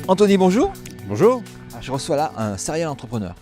Anthony, bonjour. Bonjour. Je reçois là un serial entrepreneur.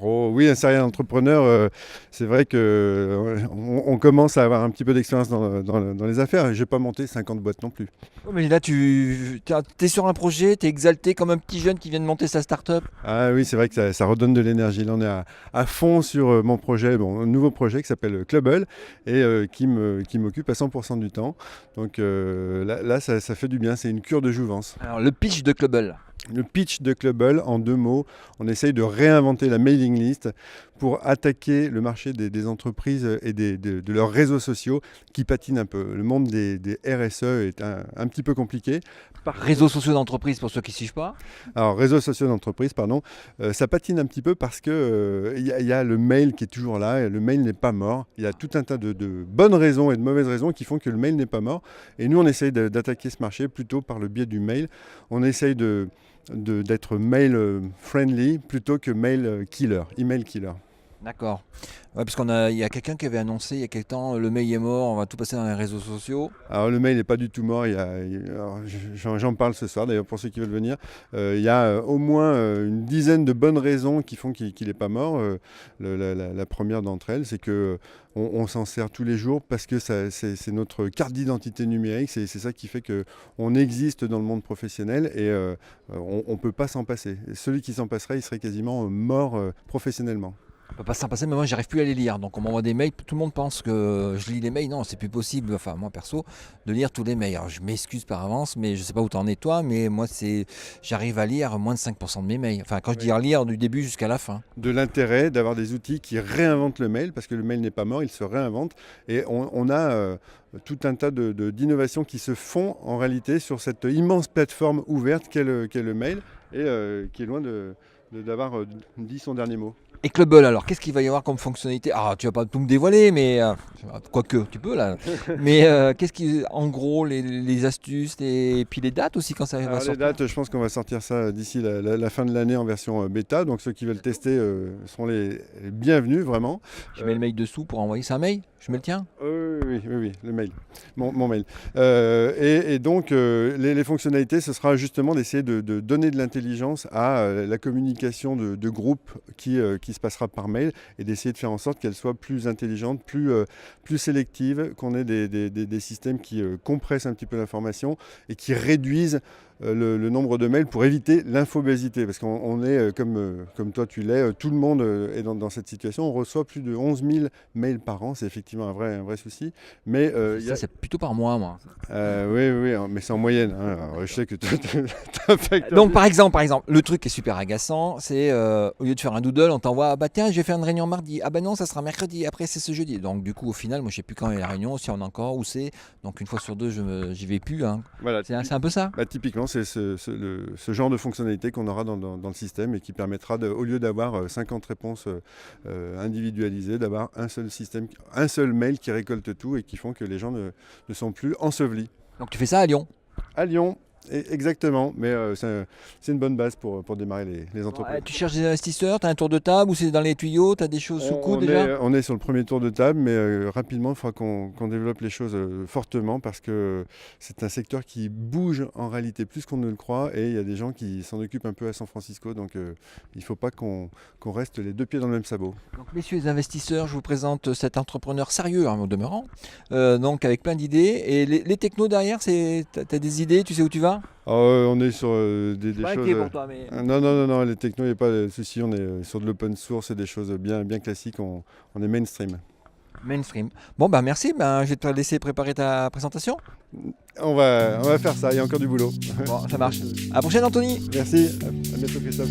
Oh, oui, un serial entrepreneur, c'est vrai qu'on commence à avoir un petit peu d'expérience dans les affaires. Je n'ai pas monté 50 boîtes non plus. Oh, mais là, tu es sur un projet, tu es exalté comme un petit jeune qui vient de monter sa start-up. Ah oui, c'est vrai que ça redonne de l'énergie. Là, on est à fond sur mon projet, un nouveau projet qui s'appelle Clubble et qui m'occupe à 100% du temps. Donc là, ça fait du bien, c'est une cure de jouvence. Alors, le pitch de Clubble. Le pitch de Clubble, en 2 mots, on essaye de réinventer la mailing list pour attaquer le marché des entreprises et de leurs réseaux sociaux qui patinent un peu. Le monde des RSE est un petit peu compliqué. Réseaux sociaux d'entreprise pour ceux qui ne suivent pas. Alors, réseaux sociaux d'entreprise, pardon, ça patine un petit peu parce que y a le mail qui est toujours là, et le mail n'est pas mort. Il y a tout un tas de bonnes raisons et de mauvaises raisons qui font que le mail n'est pas mort. Et nous, on essaye d'attaquer ce marché plutôt par le biais du mail. On essaye d'être mail friendly plutôt que mail killer, email killer. D'accord. Ouais, parce qu'il y a quelqu'un qui avait annoncé il y a quelque temps, le mail est mort, on va tout passer dans les réseaux sociaux. Alors le mail n'est pas du tout mort, j'en parle ce soir d'ailleurs pour ceux qui veulent venir. Il y a au moins une dizaine de bonnes raisons qui font qu'il n'est pas mort. La première d'entre elles, c'est qu'on s'en sert tous les jours parce que c'est notre carte d'identité numérique, c'est ça qui fait qu'on existe dans le monde professionnel et on ne peut pas s'en passer. Celui qui s'en passerait, il serait quasiment mort professionnellement. On peut pas s'en passer, mais moi j'arrive plus à les lire. Donc on m'envoie des mails, tout le monde pense que je lis les mails. Non, c'est plus possible, enfin moi perso, de lire tous les mails. Alors je m'excuse par avance, mais je sais pas où t'en es toi, mais moi j'arrive à lire moins de 5% de mes mails. Enfin quand je dis lire du début jusqu'à la fin. De l'intérêt d'avoir des outils qui réinventent le mail, parce que le mail n'est pas mort, il se réinvente. Et on a tout un tas d'innovations qui se font en réalité sur cette immense plateforme ouverte qu'est le mail et qui est loin d'avoir dit son dernier mot. Et Clubble, alors, qu'est-ce qu'il va y avoir comme fonctionnalité? Ah, tu vas pas tout me dévoiler, mais quoique, tu peux là. Mais qu'est-ce qui, en gros, les astuces et puis les dates aussi quand ça va sortir? Les dates, je pense qu'on va sortir ça d'ici la fin de l'année en version bêta. Donc ceux qui veulent tester seront les bienvenus, vraiment. Je mets le mail dessous pour envoyer ça un mail. Je mets le tien? Oui, le mail, mon mail. Et donc, les fonctionnalités, ce sera justement d'essayer de donner de l'intelligence à la communication de groupe qui se passera par mail et d'essayer de faire en sorte qu'elle soit plus intelligente, plus sélective, qu'on ait des systèmes qui compressent un petit peu l'information et qui réduisent le nombre de mails pour éviter l'infobésité. Parce qu'on est, comme toi tu l'es, tout le monde est dans cette situation. On reçoit plus de 11 000 mails par an. C'est effectivement un vrai souci. Mais, c'est plutôt par mois, moi. Oui, mais c'est en moyenne. Hein. Alors, je sais que tu as fait... Donc par exemple, le truc qui est super agaçant, c'est au lieu de faire un doodle, on t'envoie, bah tiens, je vais faire une réunion mardi. Ah bah non, ça sera mercredi, après c'est ce jeudi. Donc du coup, au final, moi je sais plus quand est la réunion, si on a encore, où c'est. Donc une fois sur deux, j'y vais plus. Hein. Voilà. C'est un peu ça. Typiquement, c'est ce genre de fonctionnalité qu'on aura dans le système et qui permettra, au lieu d'avoir 50 réponses individualisées, d'avoir un seul système, un seul mail qui récolte tout et qui font que les gens ne sont plus ensevelis. Donc tu fais ça à Lyon? À Lyon, exactement, mais c'est une bonne base pour démarrer les entreprises. Ouais, tu cherches des investisseurs, tu as un tour de table ou c'est dans les tuyaux, tu as des choses sous coude déjà? On est sur le premier tour de table, mais rapidement, il faudra qu'on développe les choses fortement parce que c'est un secteur qui bouge en réalité plus qu'on ne le croit et il y a des gens qui s'en occupent un peu à San Francisco, donc il ne faut pas qu'on reste les 2 pieds dans le même sabot. Donc, messieurs les investisseurs, je vous présente cet entrepreneur sérieux au demeurant, donc avec plein d'idées. Et les technos derrière, tu as des idées, tu sais où tu vas? On est sur des choses... pour toi, mais... Non, les technos, il n'y a pas de souci, on est sur de l'open source et des choses bien classiques, on est mainstream. Mainstream. Bon, merci, je vais te laisser préparer ta présentation. On va faire ça, il y a encore du boulot. Bon, ça marche. À la prochaine, Anthony. Merci, à bientôt Christophe.